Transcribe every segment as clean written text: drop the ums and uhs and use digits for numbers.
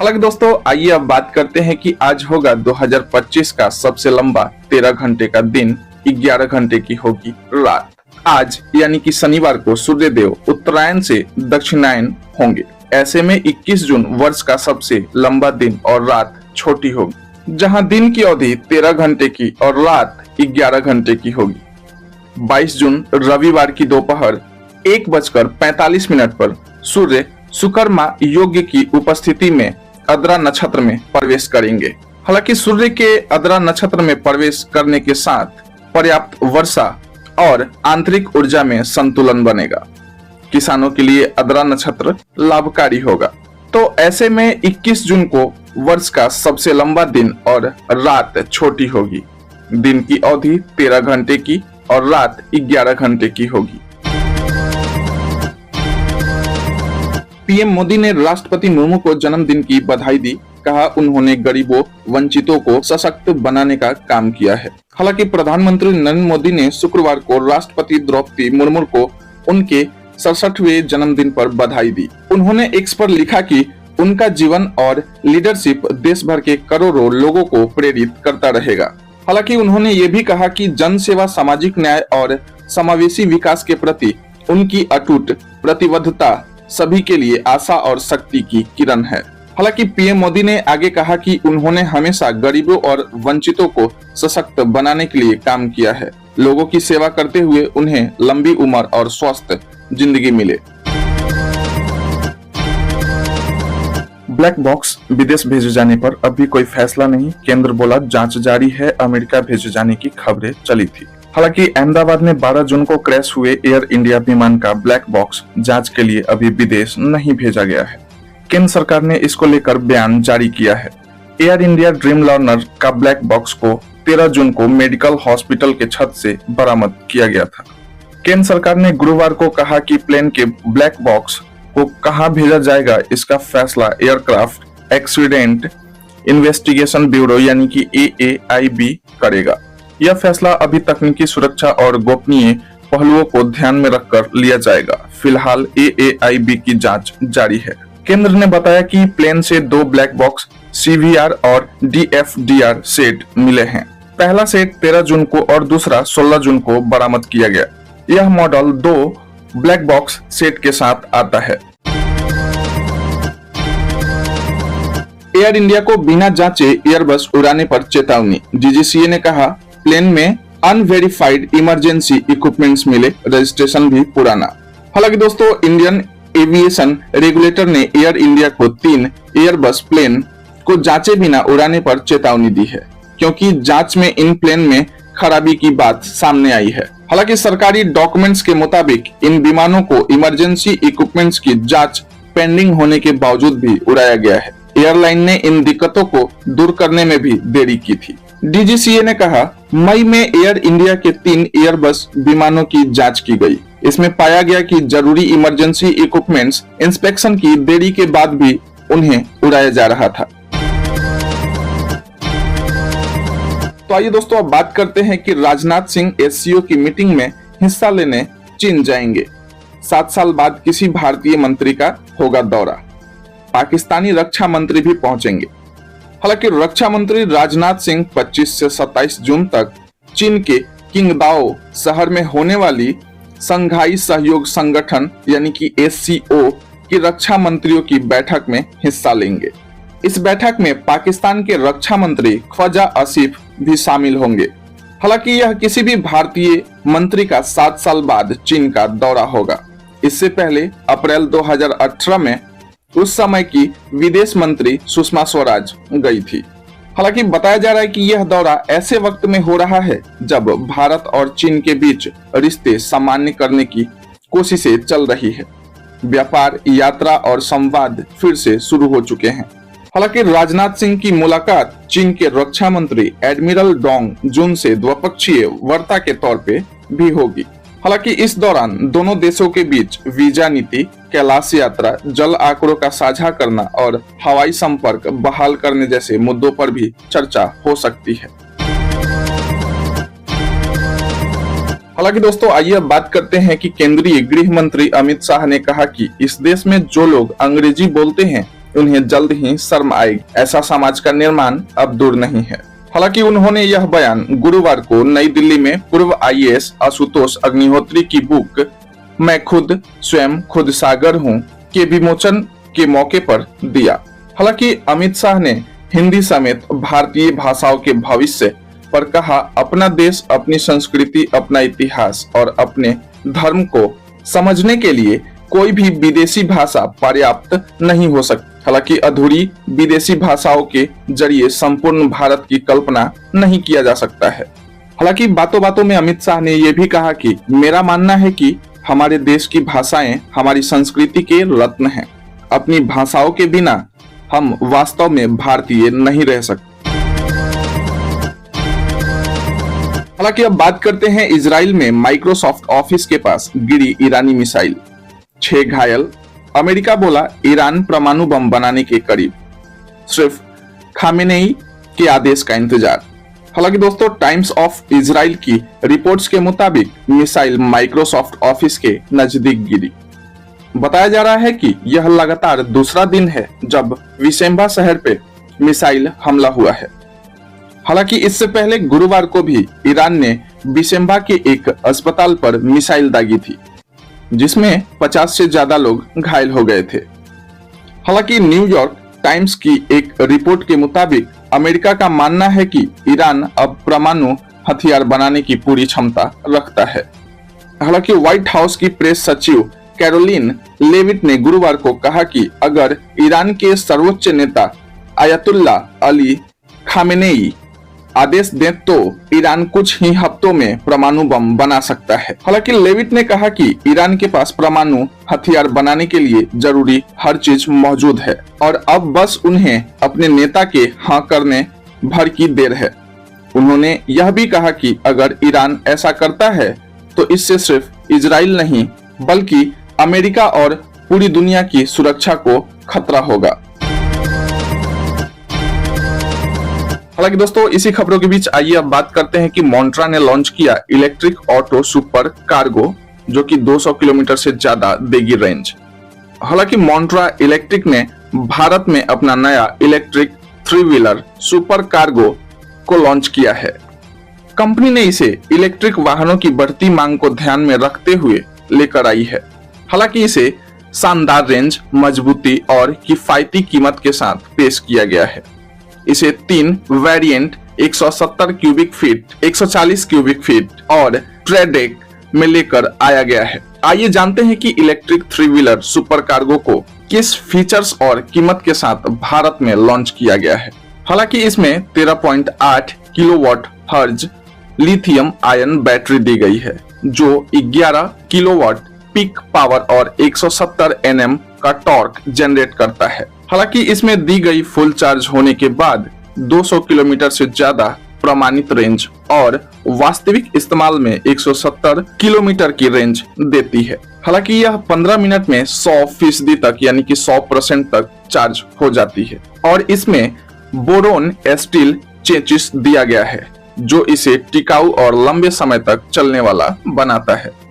हालांकि दोस्तों आइए अब बात करते हैं कि आज होगा 2025 का सबसे लंबा 13 घंटे का दिन, 11 घंटे की होगी रात। आज यानी कि शनिवार को सूर्यदेव उत्तरायण से दक्षिणायन होंगे। ऐसे में 21 जून वर्ष का सबसे लंबा दिन और रात छोटी होगी, जहां दिन की अवधि 13 घंटे की और रात 11 घंटे की होगी। 22 जून रविवार की दोपहर 1:45 पर सूर्य सुकर्मा योग्य की उपस्थिति में अद्रा नक्षत्र में प्रवेश करेंगे। हालांकि सूर्य के अद्रा नक्षत्र में प्रवेश करने के साथ पर्याप्त वर्षा और आंतरिक ऊर्जा में संतुलन बनेगा। किसानों के लिए अद्रा नक्षत्र लाभकारी होगा। तो ऐसे में 21 जून को वर्ष का सबसे लंबा दिन और रात छोटी होगी। दिन की अवधि 13 घंटे की और रात 11 घंटे की होगी। पीएम मोदी ने राष्ट्रपति मुर्मू को जन्मदिन की बधाई दी। कहा उन्होंने गरीबों वंचितों को सशक्त बनाने का काम किया है। हालांकि प्रधानमंत्री नरेंद्र मोदी ने शुक्रवार को राष्ट्रपति द्रौपदी मुर्मू को उनके 67वें जन्मदिन पर बधाई दी। उन्होंने एक्स पर लिखा कि उनका जीवन और लीडरशिप देश भर के करोड़ों लोगों को प्रेरित करता रहेगा। हालांकि उन्होंने ये भी कहा कि जन सेवा, सामाजिक न्याय और समावेशी विकास के प्रति उनकी अटूट प्रतिबद्धता सभी के लिए आशा और शक्ति की किरण है। हालांकि पीएम मोदी ने आगे कहा कि उन्होंने हमेशा गरीबों और वंचितों को सशक्त बनाने के लिए काम किया है। लोगों की सेवा करते हुए उन्हें लंबी उम्र और स्वस्थ जिंदगी मिले। ब्लैक बॉक्स विदेश भेजे जाने पर अभी कोई फैसला नहीं, केंद्र बोला जांच जारी है। अमेरिका भेजे जाने की खबरें चली थी। हालांकि अहमदाबाद में 12 जून को क्रैश हुए एयर इंडिया विमान का ब्लैक बॉक्स जांच के लिए अभी विदेश नहीं भेजा गया है। केंद्र सरकार ने इसको लेकर बयान जारी किया है। एयर इंडिया ड्रीम लर्नर का ब्लैक बॉक्स को 13 जून को मेडिकल हॉस्पिटल के छत से बरामद किया गया था। केंद्र सरकार ने गुरुवार को कहा कि प्लेन के ब्लैक बॉक्स को कहां भेजा जाएगा, इसका फैसला एयरक्राफ्ट एक्सीडेंट इन्वेस्टिगेशन ब्यूरो यानी कि AAIB करेगा। यह फैसला अभी तकनीकी सुरक्षा और गोपनीय पहलुओं को ध्यान में रखकर लिया जाएगा। फिलहाल AAIB की जांच जारी है। केंद्र ने बताया कि प्लेन से 2 ब्लैक बॉक्स CVR और DFDR सेट मिले हैं। पहला सेट 13 जून को और दूसरा 16 जून को बरामद किया गया। यह मॉडल 2 ब्लैक बॉक्स सेट के साथ आता है। एयर इंडिया को बिना जांचे एयरबस उड़ाने पर चेतावनी। DGCA ने कहा प्लेन में अनवेरिफाइड इमरजेंसी इक्विपमेंट्स मिले, रजिस्ट्रेशन भी पुराना। हालांकि दोस्तों इंडियन एविएशन रेगुलेटर ने एयर इंडिया को 3 एयरबस प्लेन को जांचे बिना उड़ाने पर चेतावनी दी है, क्योंकि जांच में इन प्लेन में खराबी की बात सामने आई है। हालांकि सरकारी डॉक्यूमेंट्स के मुताबिक इन विमानों को इमरजेंसी इक्विपमेंट्स की जांच पेंडिंग होने के बावजूद भी उड़ाया गया है। एयरलाइन ने इन दिक्कतों को दूर करने में भी देरी की थी। DGCA ने कहा मई में एयर इंडिया के 3 एयरबस विमानों की जांच की गई। इसमें पाया गया कि जरूरी इमरजेंसी इक्विपमेंट्स इंस्पेक्शन की देरी के बाद भी उन्हें उड़ाया जा रहा था। तो आइए दोस्तों अब बात करते हैं कि राजनाथ सिंह SCO की मीटिंग में हिस्सा लेने चीन जाएंगे। 7 साल बाद किसी भारतीय मंत्री का होगा दौरा। पाकिस्तानी रक्षा मंत्री भी पहुंचेंगे। हालांकि रक्षा मंत्री राजनाथ सिंह 25 से 27 जून तक चीन के किंगदाओ शहर में होने वाली संघाई सहयोग संगठन यानी कि SCO की रक्षा मंत्रियों की बैठक में हिस्सा लेंगे। इस बैठक में पाकिस्तान के रक्षा मंत्री ख्वाजा आसिफ भी शामिल होंगे। हालांकि यह किसी भी भारतीय मंत्री का 7 साल बाद चीन का दौरा होगा। इससे पहले अप्रैल 2018 में उस समय की विदेश मंत्री सुषमा स्वराज गई थी। हालांकि बताया जा रहा है कि यह दौरा ऐसे वक्त में हो रहा है जब भारत और चीन के बीच रिश्ते सामान्य करने की कोशिशें चल रही है। व्यापार, यात्रा और संवाद फिर से शुरू हो चुके हैं। हालांकि राजनाथ सिंह की मुलाकात चीन के रक्षा मंत्री एडमिरल डोंग जुन से द्विपक्षीय वार्ता के तौर पे भी होगी। हालांकि इस दौरान दोनों देशों के बीच वीजा नीति, कैलाश यात्रा, जल आंकड़ों का साझा करना और हवाई संपर्क बहाल करने जैसे मुद्दों पर भी चर्चा हो सकती है। हालांकि दोस्तों आइए अब बात करते हैं कि केंद्रीय गृह मंत्री अमित शाह ने कहा कि इस देश में जो लोग अंग्रेजी बोलते हैं उन्हें जल्द ही शर्म आएगी। ऐसा समाज का निर्माण अब दूर नहीं है। हालांकि उन्होंने यह बयान गुरुवार को नई दिल्ली में पूर्व आईएएस आशुतोष अग्निहोत्री की बुक मैं खुद स्वयं खुद सागर हूं के विमोचन के मौके पर दिया। हालांकि अमित शाह ने हिंदी समेत भारतीय भाषाओं के भविष्य पर कहा, अपना देश, अपनी संस्कृति, अपना इतिहास और अपने धर्म को समझने के लिए कोई भी विदेशी भाषा पर्याप्त नहीं हो सकती। हालांकि अधूरी विदेशी भाषाओं के जरिए संपूर्ण भारत की कल्पना नहीं किया जा सकता है। हालांकि बातों बातों में अमित शाह ने यह भी कहा कि मेरा मानना है कि हमारे देश की भाषाएं हमारी संस्कृति के रत्न हैं। अपनी भाषाओं के बिना हम वास्तव में भारतीय नहीं रह सकते। हालांकि अब बात करते हैं इजराइल में माइक्रोसॉफ्ट ऑफिस के पास गिरी ईरानी मिसाइल, 6 घायल। अमेरिका बोला ईरान परमाणु बम बनाने के करीब, सिर्फ खामेनेई के आदेश का इंतजार। हालांकि दोस्तों, टाइम्स ऑफ इजराइल की रिपोर्ट्स के मुताबिक मिसाइल माइक्रोसॉफ्ट ऑफिस के नजदीक गिरी। बताया जा रहा है कि यह लगातार दूसरा दिन है जब विशेम्बा शहर पे मिसाइल हमला हुआ है। हालांकि इससे पहले गुरुवार को भी ईरान ने विशेम्बा के एक अस्पताल पर मिसाइल दागी थी, जिसमें 50 से ज्यादा लोग घायल हो गए थे। हालांकि न्यूयॉर्क टाइम्स की एक रिपोर्ट के मुताबिक अमेरिका का मानना है कि ईरान अब परमाणु हथियार बनाने की पूरी क्षमता रखता है। हालांकि व्हाइट हाउस की प्रेस सचिव कैरोलिन लेविट ने गुरुवार को कहा कि अगर ईरान के सर्वोच्च नेता आयतुल्ला अली खामेनेई आदेश दें तो ईरान कुछ ही हफ्तों में परमाणु बम बना सकता है। हालांकि लेविट ने कहा कि ईरान के पास परमाणु हथियार बनाने के लिए जरूरी हर चीज मौजूद है और अब बस उन्हें अपने नेता के हाँ करने भर की देर है। उन्होंने यह भी कहा कि अगर ईरान ऐसा करता है तो इससे सिर्फ इजराइल नहीं बल्कि अमेरिका और पूरी दुनिया की सुरक्षा को खतरा होगा। हालांकि दोस्तों, इसी खबरों के बीच आइए अब बात करते हैं कि मोन्ट्रा ने लॉन्च किया इलेक्ट्रिक ऑटो सुपर कार्गो, जो कि 200 किलोमीटर से ज्यादा देगी रेंज। हालांकि मोन्ट्रा इलेक्ट्रिक ने भारत में अपना नया इलेक्ट्रिक 3 व्हीलर सुपर कार्गो को लॉन्च किया है। कंपनी ने इसे इलेक्ट्रिक वाहनों की बढ़ती मांग को ध्यान में रखते हुए लेकर आई है। हालांकि इसे शानदार रेंज, मजबूती और किफायती कीमत के साथ पेश किया गया है। इसे 3 variant 170 cubic feet, 140 cubic feet और ट्रेडेक में लेकर आया गया है। आइए जानते हैं कि इलेक्ट्रिक 3 व्हीलर सुपर कार्गो को किस फीचर्स और कीमत के साथ भारत में लॉन्च किया गया है। हालांकि इसमें 13.8 किलोवाट हर्ज लिथियम आयन बैटरी दी गई है, जो 11 किलोवाट पीक पावर और 170 Nm का टॉर्क जनरेट करता है। हालांकि इसमें दी गई फुल चार्ज होने के बाद 200 किलोमीटर से ज्यादा प्रमाणित रेंज और वास्तविक इस्तेमाल में 170 किलोमीटर की रेंज देती है। हालांकि यह 15 मिनट में 100% तक यानी कि 100% तक चार्ज हो जाती है और इसमें बोरोन स्टील चेसिस दिया गया है, जो इसे टिकाऊ और लंबे समय तक चलने वाला बनाता है।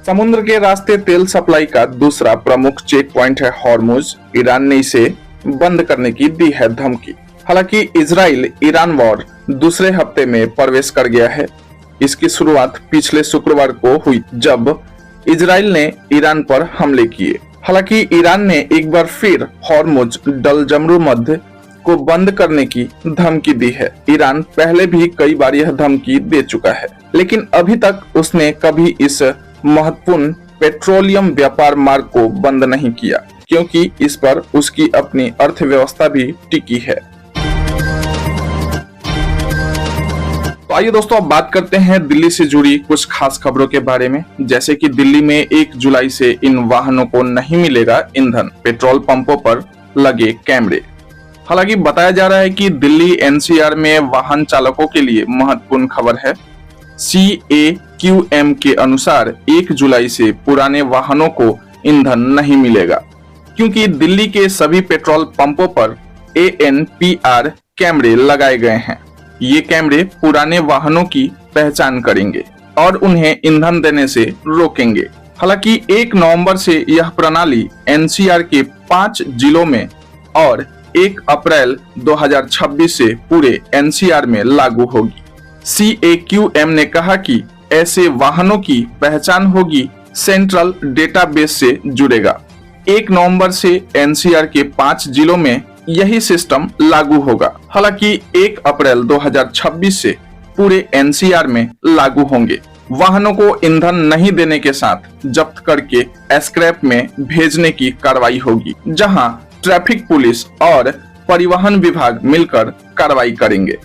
समुद्र के रास्ते तेल सप्लाई का दूसरा प्रमुख चेक पॉइंट है हॉर्मुज। ईरान ने इसे बंद करने की दी है धमकी। हालांकि इजराइल ईरान वॉर दूसरे हफ्ते में प्रवेश कर गया है। इसकी शुरुआत पिछले शुक्रवार को हुई जब इजराइल ने ईरान पर हमले किए। हालांकि ईरान ने एक बार फिर हॉर्मुज डल जमरू मध्य को बंद करने की धमकी दी है। ईरान पहले भी कई बार यह धमकी दे चुका है, लेकिन अभी तक उसने कभी इस महत्वपूर्ण पेट्रोलियम व्यापार मार्ग को बंद नहीं किया, क्योंकि इस पर उसकी अपनी अर्थव्यवस्था भी टिकी है। तो आइए दोस्तों, अब बात करते हैं दिल्ली से जुड़ी कुछ खास खबरों के बारे में। जैसे कि दिल्ली में 1 जुलाई से इन वाहनों को नहीं मिलेगा ईंधन, पेट्रोल पंपों पर लगे कैमरे। हालांकि बताया जा रहा है कि दिल्ली एनसीआर में वाहन चालकों के लिए महत्वपूर्ण खबर है। CAQM के अनुसार 1 जुलाई से पुराने वाहनों को ईंधन नहीं मिलेगा, क्योंकि दिल्ली के सभी पेट्रोल पंपों पर ANPR कैमरे लगाए गए हैं। ये कैमरे पुराने वाहनों की पहचान करेंगे और उन्हें ईंधन देने से रोकेंगे। हालांकि 1 नवंबर से यह प्रणाली एनसीआर के 5 जिलों में और 1 अप्रैल 2026 से पूरे एनसीआर में लागू होगी। CAQM ने कहा कि ऐसे वाहनों की पहचान होगी सेंट्रल डेटाबेस से जुड़ेगा। 1 नवंबर से एनसीआर के 5 जिलों में यही सिस्टम लागू होगा। हालांकि 1 अप्रैल 2026 से पूरे एनसीआर में लागू होंगे। वाहनों को ईंधन नहीं देने के साथ जब्त करके स्क्रैप में भेजने की कार्रवाई होगी, जहां ट्रैफिक पुलिस और परिवहन विभाग मिलकर कार्रवाई करेंगे।